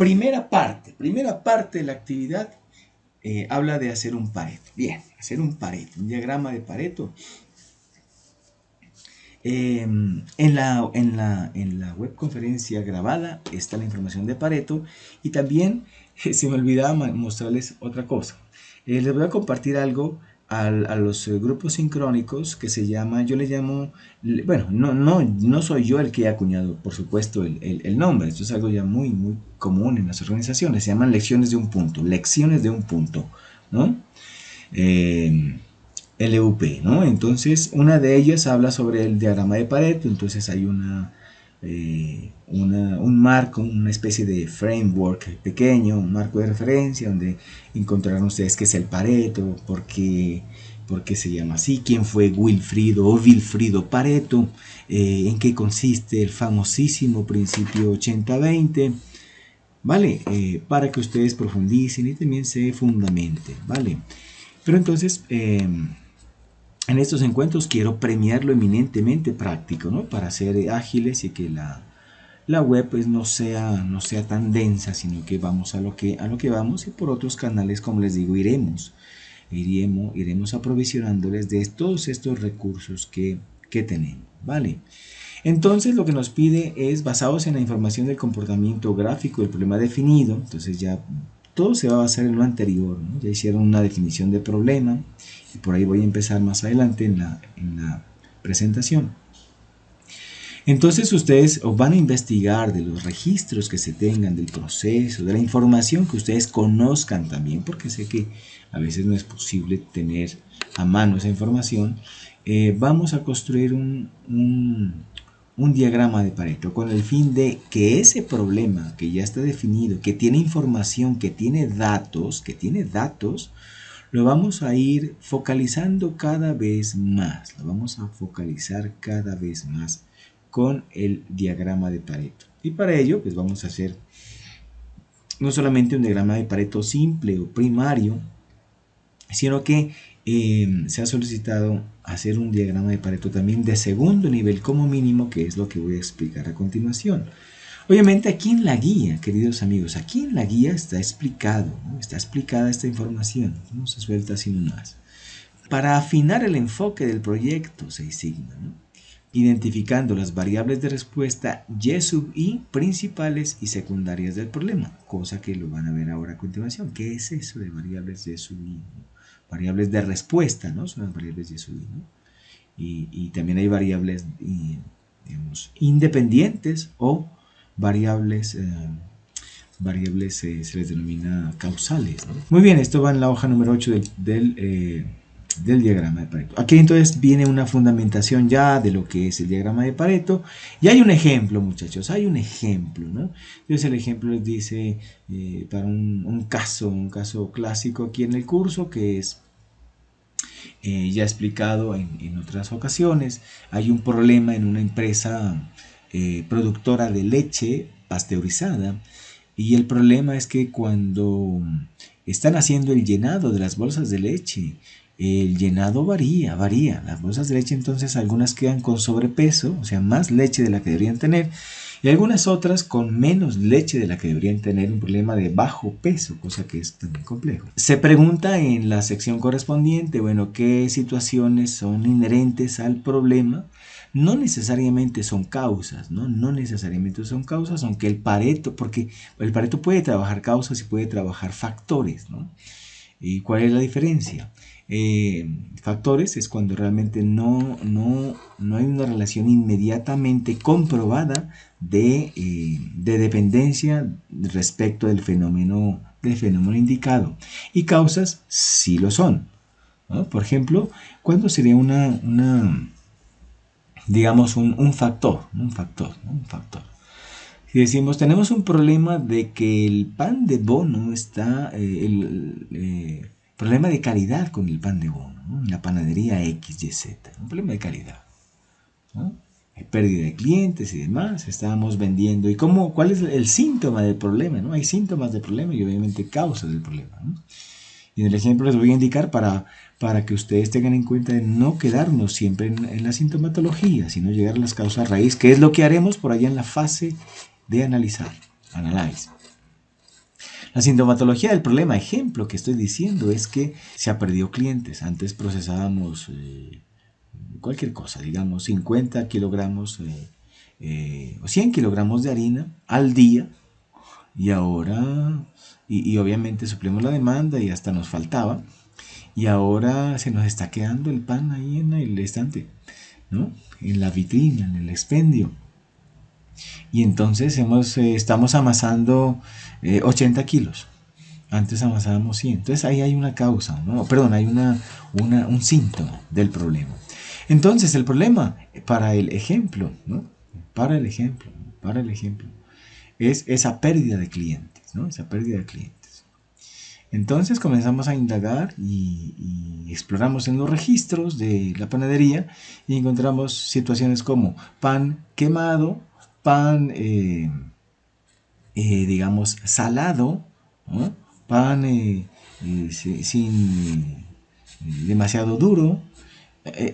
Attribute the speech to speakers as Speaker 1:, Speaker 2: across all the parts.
Speaker 1: primera parte de la actividad habla de hacer un Pareto. Bien, hacer un Pareto, un diagrama de Pareto. En la webconferencia grabada está la información de Pareto y también se me olvidaba mostrarles otra cosa. Les voy a compartir algo a los grupos sincrónicos que se llama, yo le llamo, bueno, no soy yo el que ha acuñado, por supuesto, el nombre. Esto es algo ya muy común en las organizaciones. Se llaman lecciones de un punto, ¿no? LUP, ¿no? Entonces, una de ellas habla sobre el diagrama de Pareto. Entonces hay un marco, una especie de framework pequeño, un marco de referencia donde encontrarán ustedes qué es el Pareto, por qué se llama así, quién fue Wilfrido Pareto, en qué consiste el famosísimo principio 80-20, ¿vale? Para que ustedes profundicen y también se fundamenten, ¿vale? Pero entonces, en estos encuentros quiero premiar lo eminentemente práctico, ¿no? Para ser ágiles y que la web pues no sea tan densa, sino que vamos a lo que vamos, y por otros canales, como les digo, iremos aprovisionándoles de todos estos recursos que tenemos, ¿vale? Entonces lo que nos pide es, basados en la información del comportamiento gráfico del problema definido, entonces ya todo se va a basar en lo anterior, ¿no? Ya hicieron una definición de problema y por ahí voy a empezar más adelante en la presentación. Entonces ustedes van a investigar de los registros que se tengan del proceso, de la información que ustedes conozcan también, porque sé que a veces no es posible tener a mano esa información. Vamos a construir un diagrama de Pareto con el fin de que ese problema que ya está definido, que tiene información, que tiene datos, lo vamos a ir focalizando cada vez más. Lo vamos a focalizar cada vez más con el diagrama de Pareto. Y para ello, pues vamos a hacer no solamente un diagrama de Pareto simple o primario, sino que se ha solicitado hacer un diagrama de Pareto también de segundo nivel como mínimo, que es lo que voy a explicar a continuación. Obviamente aquí en la guía, queridos amigos, aquí en la guía está explicado, ¿no? Está explicada esta información, no se suelta así nomás. Para afinar el enfoque del proyecto se designa, ¿no? Identificando las variables de respuesta Y sub I principales y secundarias del problema, cosa que lo van a ver ahora a continuación. ¿Qué es eso de variables Y sub I? Variables de respuesta, ¿no? Son las variables Y sub I, ¿no? Y también hay variables, digamos, independientes o variables, se les denomina causales, ¿no? Muy bien, esto va en la hoja número 8 del diagrama de Pareto. Aquí entonces viene una fundamentación ya de lo que es el diagrama de Pareto, y hay un ejemplo, muchachos, hay un ejemplo, ¿no? Entonces el ejemplo les dice para un caso clásico aquí en el curso, que es ya explicado en otras ocasiones. Hay un problema en una empresa productora de leche pasteurizada, y el problema es que cuando están haciendo el llenado de las bolsas de leche, el llenado varía. Las bolsas de leche, entonces, algunas quedan con sobrepeso, o sea, más leche de la que deberían tener, y algunas otras con menos leche de la que deberían tener, un problema de bajo peso, cosa que es también complejo. Se pregunta en la sección correspondiente, bueno, qué situaciones son inherentes al problema. No necesariamente son causas, ¿no? No necesariamente son causas, aunque el Pareto, porque el Pareto puede trabajar causas y puede trabajar factores, ¿no? ¿Y cuál es la diferencia? Factores es cuando realmente no hay una relación inmediatamente comprobada de dependencia respecto del fenómeno indicado. Y causas sí lo son, ¿no? Por ejemplo, ¿cuándo sería digamos un factor? Si decimos, tenemos un problema de que el pan de bono está, problema de calidad con el pan de bono, ¿no? En la panadería XYZ, un problema de calidad, ¿no? Hay pérdida de clientes y demás, estábamos vendiendo. ¿Y cuál es el síntoma del problema, ¿no? Hay síntomas del problema y obviamente causas del problema, ¿no? Y en el ejemplo les voy a indicar para que ustedes tengan en cuenta de no quedarnos siempre en la sintomatología, sino llegar a las causas raíz, que es lo que haremos por allá en la fase de analizar, analyze. La sintomatología del problema, ejemplo que estoy diciendo, es que se ha perdido clientes. Antes procesábamos cualquier cosa, digamos 50 kilogramos o 100 kilogramos de harina al día, y ahora, y obviamente suplimos la demanda y hasta nos faltaba, y ahora se nos está quedando el pan ahí en el estante, ¿no? En la vitrina, en el expendio. Y entonces estamos amasando 80 kilos. Antes amasábamos 100. Entonces ahí hay una causa, ¿no? Perdón, hay un síntoma del problema. Entonces el problema para el ejemplo, ¿no? Para el ejemplo, es esa pérdida de clientes, ¿no? Esa pérdida de clientes. Entonces comenzamos a indagar y exploramos en los registros de la panadería y encontramos situaciones como pan quemado, pan, digamos, salado, ¿no? Pan sin demasiado duro,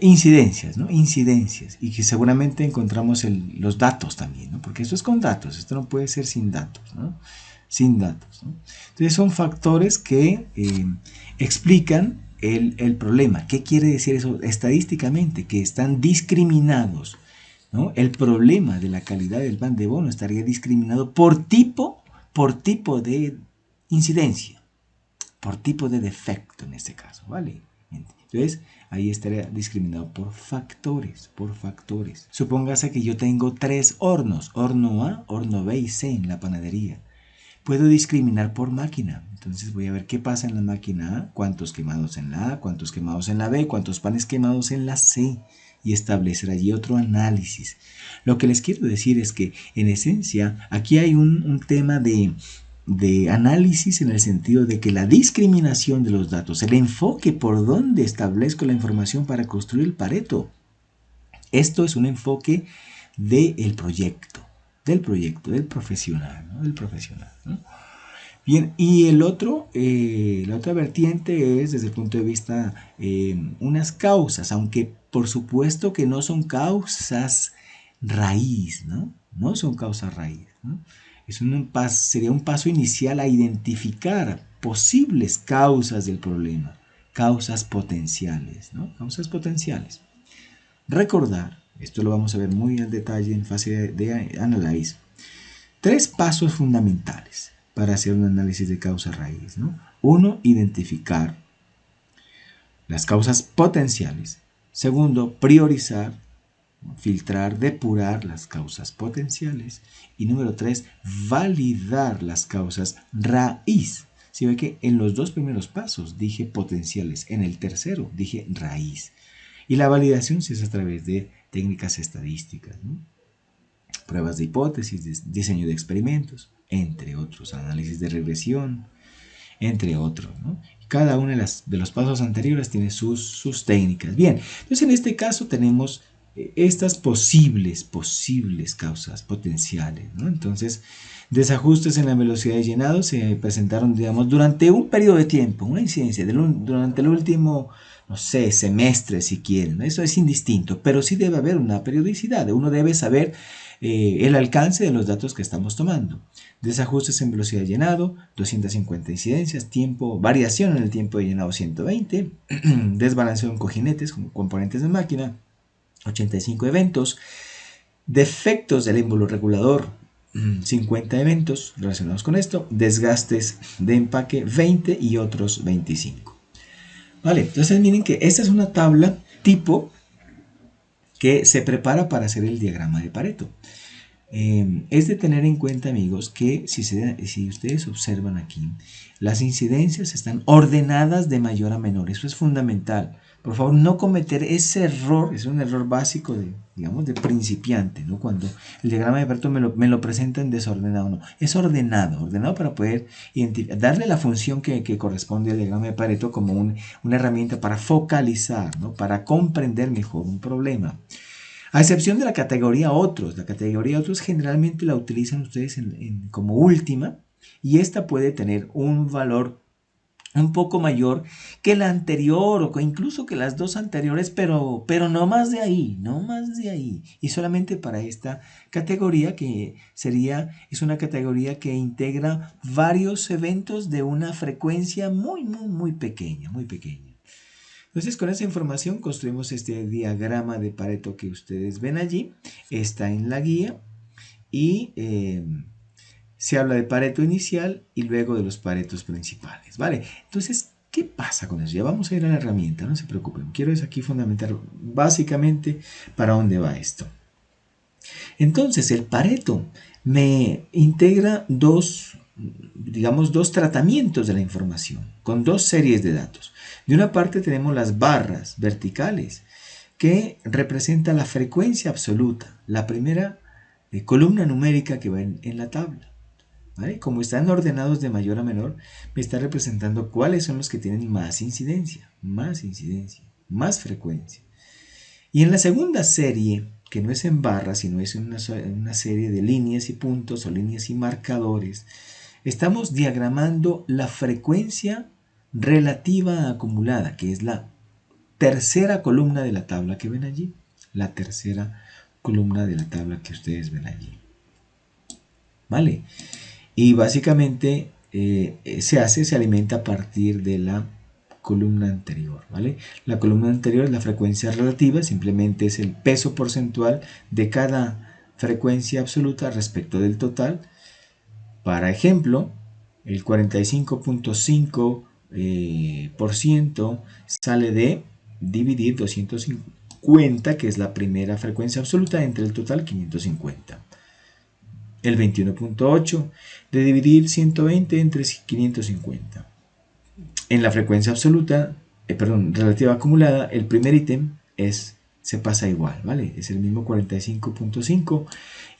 Speaker 1: incidencias, ¿no? Incidencias, y que seguramente encontramos los datos también, ¿no? Porque esto es con datos, esto no puede ser sin datos, ¿no? Sin datos, ¿no? Entonces son factores que explican el problema. ¿Qué quiere decir eso estadísticamente? Que están discriminados, ¿no? El problema de la calidad del pan de bono estaría discriminado por tipo de incidencia, por tipo de defecto en este caso, ¿vale? Entonces, ahí estaría discriminado por factores, Supóngase que yo tengo 3 hornos, horno A, horno B y C en la panadería. Puedo discriminar por máquina. Entonces voy a ver qué pasa en la máquina A, cuántos quemados en la A, cuántos quemados en la B, cuántos panes quemados en la C, y establecer allí otro análisis. Lo que les quiero decir es que, en esencia, aquí hay un tema de análisis, en el sentido de que la discriminación de los datos, el enfoque por donde establezco la información para construir el Pareto, esto es un enfoque del proyecto, del profesional, ¿no? ¿No? Bien, y la otra vertiente es desde el punto de vista unas causas, aunque por supuesto que no son causas raíz, ¿no? No son causas raíz, ¿no? Sería un paso inicial a identificar posibles causas del problema, causas potenciales, ¿no? Causas potenciales. Recordar, esto lo vamos a ver muy en detalle en fase de análisis, 3 pasos fundamentales para hacer un análisis de causa raíz, ¿no? 1, identificar las causas potenciales. 2, priorizar, filtrar, depurar las causas potenciales. Y número 3, validar las causas raíz. Si ve que en los 2 primeros pasos dije potenciales, en el tercero dije raíz. Y la validación se hace a través de técnicas estadísticas, ¿no? Pruebas de hipótesis, diseño de experimentos, entre otros, análisis de regresión, entre otros, ¿no? Cada uno de los pasos anteriores tiene sus técnicas. Bien, entonces en este caso tenemos estas posibles causas potenciales, ¿no? Entonces, desajustes en la velocidad de llenado se presentaron, digamos, durante un periodo de tiempo, una incidencia durante el último, no sé, semestre si quieren, ¿no? Eso es indistinto, pero sí debe haber una periodicidad, uno debe saber el alcance de los datos que estamos tomando. Desajustes en velocidad de llenado, 250 incidencias, variación en el tiempo de llenado 120, desbalanceo en cojinetes, componentes de máquina, 85 eventos, defectos del émbolo regulador, 50 eventos relacionados con esto, desgastes de empaque 20 y otros 25. Vale, entonces miren que esta es una tabla tipo que se prepara para hacer el diagrama de Pareto. Es de tener en cuenta, amigos, que si ustedes observan aquí, las incidencias están ordenadas de mayor a menor. Eso es fundamental. Por favor, no cometer ese error. Es un error básico de principiante, ¿no? Cuando el diagrama de Pareto me lo presentan desordenado. No, es ordenado para poder darle la función que corresponde al diagrama de Pareto como una herramienta para focalizar, ¿no? Para comprender mejor un problema. A excepción de la categoría otros. La categoría otros generalmente la utilizan ustedes como última, y esta puede tener un valor un poco mayor que la anterior o incluso que las dos anteriores, pero no más de ahí, no más de ahí. Y solamente para esta categoría que es una categoría que integra varios eventos de una frecuencia muy pequeña, muy pequeña. Entonces con esa información construimos este diagrama de Pareto que ustedes ven allí. Está en la guía y se habla de Pareto inicial y luego de los Paretos principales, ¿vale? Entonces, ¿qué pasa con eso? Ya vamos a ir a la herramienta, no se preocupen. Quiero es aquí fundamentar básicamente para dónde va esto. Entonces, el Pareto me integra digamos, dos tratamientos de la información con dos series de datos. De una parte tenemos las barras verticales que representa la frecuencia absoluta, la primera columna numérica que va en la tabla. ¿Vale? Como están ordenados de mayor a menor, me está representando cuáles son los que tienen más incidencia, más frecuencia. Y en la segunda serie, que no es en barras, sino es en una serie de líneas y puntos o líneas y marcadores, estamos diagramando la frecuencia relativa acumulada, que es la tercera columna de la tabla que ven allí. La tercera columna de la tabla que ustedes ven allí. ¿Vale? Y básicamente se alimenta a partir de la columna anterior, ¿vale? La columna anterior es la frecuencia relativa, simplemente es el peso porcentual de cada frecuencia absoluta respecto del total. Para ejemplo, el 45.5% sale de dividir 250, que es la primera frecuencia absoluta, entre el total 550. El 21.8 de dividir 120 entre 550. En la frecuencia absoluta, relativa acumulada, el primer ítem se pasa igual, ¿vale? Es el mismo 45.5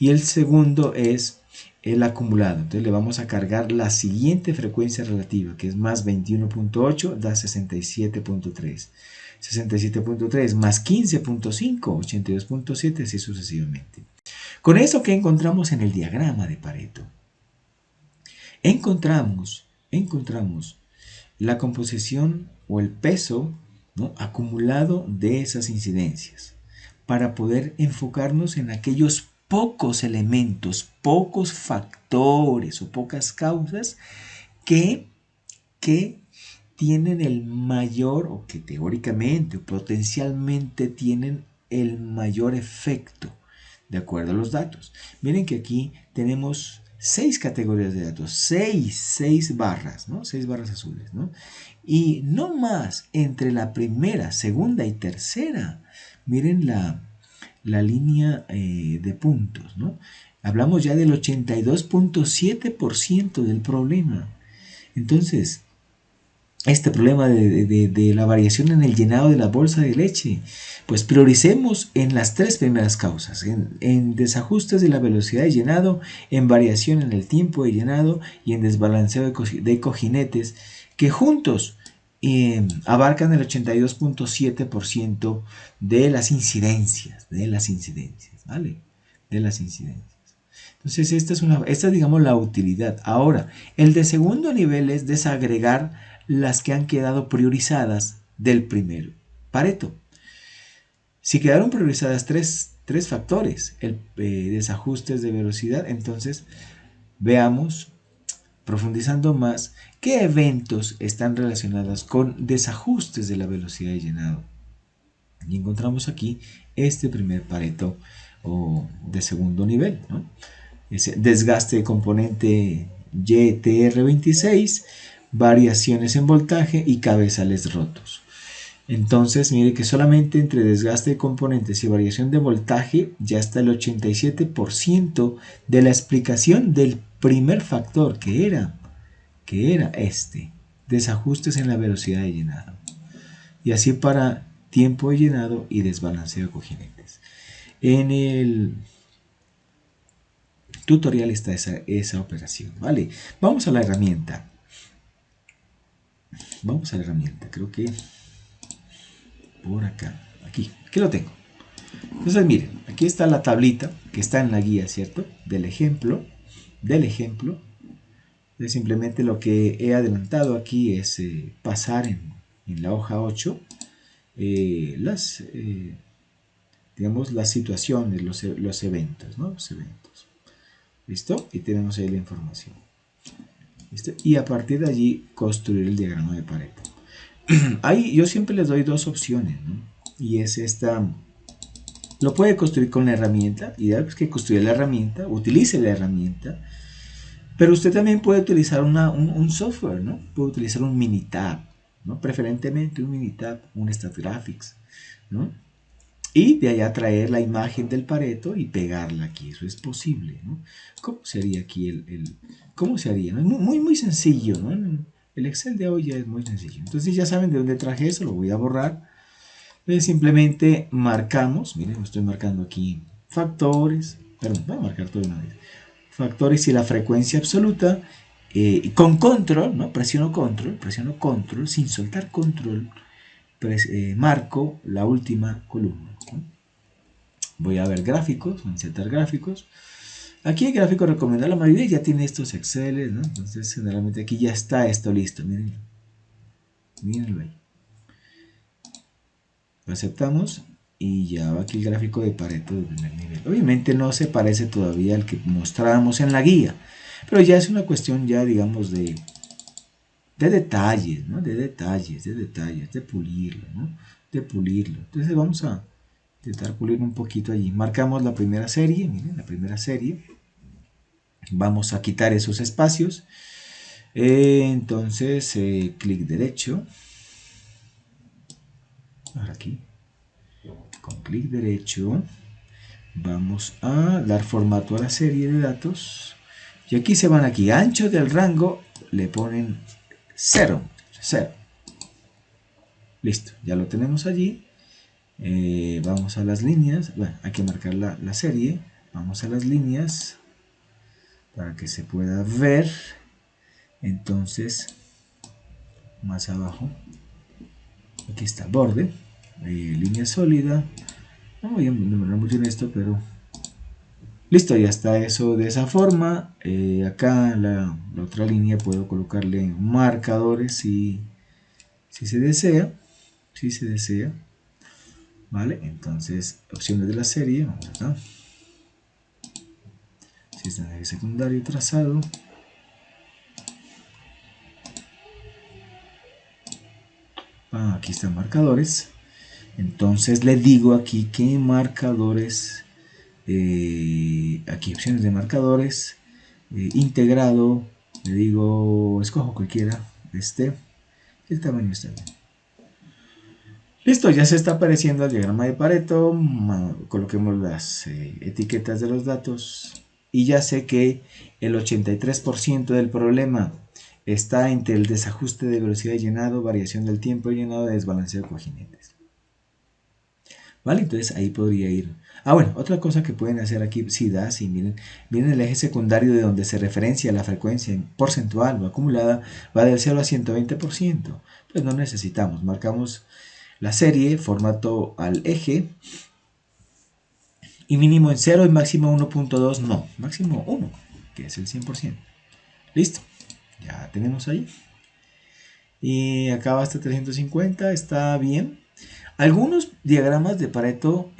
Speaker 1: y el segundo es el acumulado. Entonces le vamos a cargar la siguiente frecuencia relativa, que es más 21.8, da 67.3. 67.3 más 15.5, 82.7, así sucesivamente. Con eso que encontramos en el diagrama de Pareto, encontramos la composición o el peso, ¿no?, acumulado de esas incidencias para poder enfocarnos en aquellos pocos elementos, pocos factores o pocas causas que tienen el mayor o que teóricamente o potencialmente tienen el mayor efecto de acuerdo a los datos. Miren que aquí tenemos 6 categorías de datos, 6 barras, ¿no? 6 barras azules, ¿no? Y no más entre la primera, segunda y tercera. Miren la línea de puntos, ¿no? Hablamos ya del 82.7% del problema. Entonces, este problema de la variación en el llenado de la bolsa de leche, pues prioricemos en las 3 primeras causas, en desajustes de la velocidad de llenado, en variación en el tiempo de llenado y en desbalanceo de cojinetes, que juntos abarcan el 82.7% de las incidencias, ¿vale? De las incidencias. Entonces esta es digamos la utilidad. Ahora, el de segundo nivel es desagregar las que han quedado priorizadas del primero. Pareto. Si quedaron priorizadas tres factores, el desajustes de velocidad, entonces veamos, profundizando más, qué eventos están relacionados con desajustes de la velocidad de llenado. Y encontramos aquí este primer Pareto de segundo nivel, ¿no? Ese desgaste de componente YTR26, variaciones en voltaje y cabezales rotos. Entonces, mire que solamente entre desgaste de componentes y variación de voltaje ya está el 87% de la explicación del primer factor, que era desajustes en la velocidad de llenado. Y así para tiempo de llenado y desbalanceo de cojinetes. En el tutorial está esa operación, ¿vale? Vamos a la herramienta. Creo que por acá, aquí lo tengo. Entonces miren, aquí está la tablita que está en la guía, ¿cierto? Del ejemplo. Entonces, simplemente lo que he adelantado aquí es pasar en la hoja 8 digamos, las situaciones, los eventos, ¿no? Los eventos. ¿Listo? Y tenemos ahí la información. ¿Listo? Y a partir de allí construir el diagrama de Pareto. Ahí yo siempre les doy dos opciones, ¿no? Y es esta. Lo puede construir con la herramienta. Ideal es que construya la herramienta, utilice la herramienta. Pero usted también puede utilizar un software, ¿no? Puede utilizar un Minitab, ¿no? Preferentemente un Minitab, un StatGraphics, ¿no? Y de allá traer la imagen del Pareto y pegarla aquí. Eso es posible, ¿no? ¿Cómo sería aquí cómo se haría? ¿No? Muy, muy sencillo, ¿no? El Excel de hoy ya es muy sencillo. Entonces ya saben de dónde traje eso, lo voy a borrar. Entonces simplemente marcamos, miren, lo estoy marcando aquí, factores, perdón, voy a marcar todo de una vez. Factores y la frecuencia absoluta, y con control, ¿no? Presiono control, sin soltar control, marco la última columna, ¿no? Voy a ver gráficos, insertar gráficos. Aquí el gráfico recomendado, la mayoría ya tiene estos Excel, ¿no? Entonces generalmente aquí ya está esto listo, mírenlo. Mírenlo ahí. Lo aceptamos y ya va aquí el gráfico de Pareto de primer nivel. Obviamente no se parece todavía al que mostrábamos en la guía, pero ya es una cuestión ya, digamos, de detalles, ¿no? De detalles, de pulirlo, ¿no? De pulirlo. Entonces vamos a intentar pulir un poquito allí. Marcamos la primera serie, miren, la primera serie. Vamos a quitar esos espacios. Entonces, clic derecho. Ahora aquí. Con clic derecho vamos a dar formato a la serie de datos. Y aquí se van aquí, ancho del rango, le ponen 0. Listo, ya lo tenemos allí. Vamos a las líneas. Bueno, hay que marcar la serie. Vamos a las líneas para que se pueda ver. Entonces, más abajo, aquí está borde, línea sólida. No voy a enumerar mucho en esto, pero listo, ya está eso de esa forma. Acá la otra línea puedo colocarle marcadores si se desea. Si se desea. Vale, entonces opciones de la serie, vamos acá. Sistema de secundario trazado. Aquí están marcadores. Entonces le digo aquí que marcadores, aquí opciones de marcadores, integrado, le digo, escojo cualquiera, el tamaño está bien. Listo, ya se está apareciendo el diagrama de Pareto. Coloquemos las etiquetas de los datos y ya sé que el 83% del problema está entre el desajuste de velocidad de llenado, variación del tiempo de llenado, desbalanceo de cojinetes. ¿Vale? Entonces ahí podría ir. Bueno, otra cosa que pueden hacer aquí, si miren el eje secundario de donde se referencia la frecuencia porcentual o acumulada, va del 0 a 120%. Pues no necesitamos, marcamos la serie, formato al eje, y mínimo en 0 y máximo 1.2, no, máximo 1, que es el 100%. Listo, ya tenemos ahí. Y acá va hasta 350, está bien. Algunos diagramas de Pareto,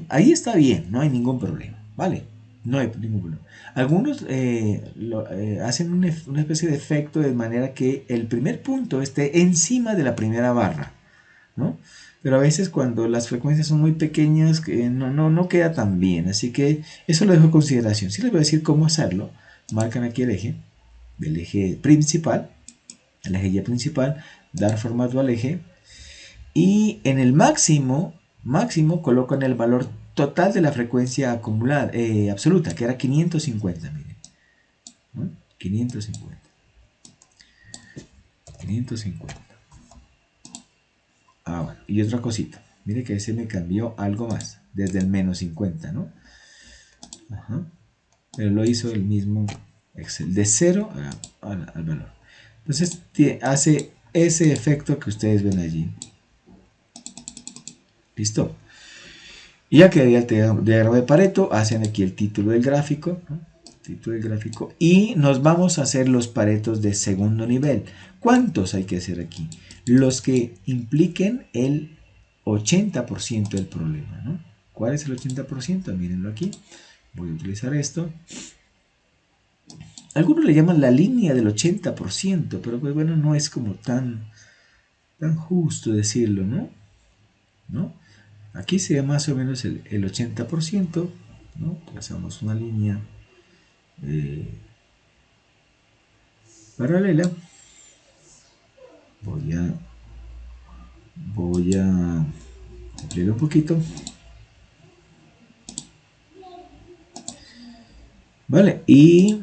Speaker 1: ahí está bien, no hay ningún problema, ¿vale? No hay ningún problema. Algunos hacen una especie de efecto de manera que el primer punto esté encima de la primera barra, ¿no? Pero a veces cuando las frecuencias son muy pequeñas no queda tan bien, así que eso lo dejo en consideración. Sí les voy a decir cómo hacerlo. Marcan aquí el eje principal, el eje ya principal, dar formato al eje, y en el máximo colocan el valor total de la frecuencia acumulada, absoluta, que era 550, miren, ¿no? 550. Bueno, y otra cosita, mire que se me cambió algo más, desde el menos 50, ¿no? Pero lo hizo el mismo Excel, de 0 al valor. Entonces hace ese efecto que ustedes ven allí. Listo. Y ya quedaría el diagrama de Pareto. Hacen aquí el título del gráfico, ¿no? Título del gráfico. Y nos vamos a hacer los paretos de segundo nivel. ¿Cuántos hay que hacer aquí? Los que impliquen el 80% del problema, ¿no? ¿Cuál es el 80%? Mírenlo aquí. Voy a utilizar esto. Algunos le llaman la línea del 80%, pero pues bueno, no es como tan justo decirlo, ¿no? Aquí sería más o menos el 80%, ¿no? Trazamos una línea paralela. Voy a ampliar un poquito. Vale, y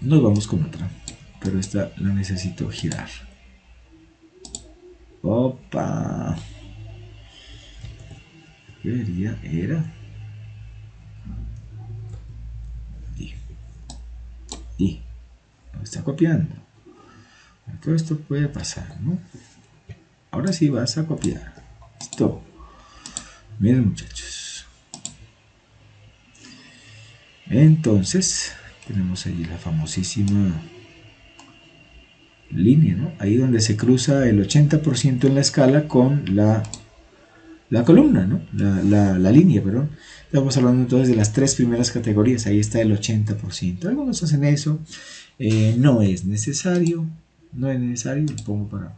Speaker 1: nos vamos con otra, pero esta la necesito girar. Opa. ¿Qué era? Y lo está copiando. Todo esto puede pasar, ¿no? Ahora sí vas a copiar. Listo. Miren, muchachos. Entonces, tenemos ahí la famosísima línea, ¿no? Ahí donde se cruza el 80% en la escala con la columna, ¿no? La línea, perdón. Estamos hablando entonces de las tres primeras categorías. Ahí está el 80%. Algunos hacen eso. No es necesario. No es necesario. Lo pongo para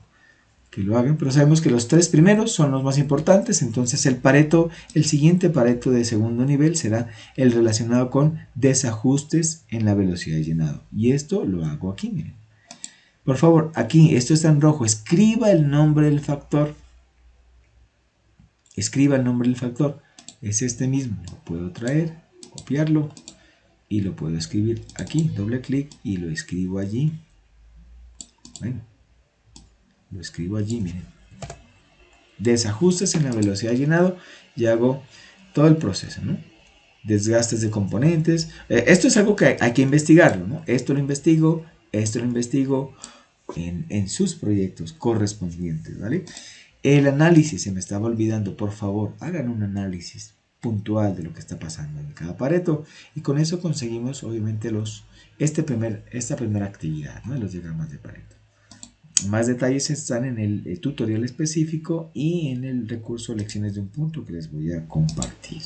Speaker 1: que lo hagan. Pero sabemos que los tres primeros son los más importantes. Entonces el siguiente pareto de segundo nivel será el relacionado con desajustes en la velocidad de llenado. Y esto lo hago aquí, miren. Por favor, aquí, esto está en rojo. Escriba el nombre del factor. Escriba el nombre del factor. Es este mismo. Lo puedo traer, copiarlo y lo puedo escribir aquí. Doble clic y lo escribo allí. Bueno, lo escribo allí, miren. Desajustes en la velocidad de llenado y hago todo el proceso, ¿no? Desgastes de componentes. Esto es algo que hay que investigarlo, ¿no? Esto lo investigo en sus proyectos correspondientes, ¿vale? El análisis, se me estaba olvidando, por favor, hagan un análisis puntual de lo que está pasando en cada pareto y con eso conseguimos obviamente esta primera actividad, ¿no? De los diagramas de Pareto. Más detalles están en el tutorial específico y en el recurso Lecciones de un punto que les voy a compartir.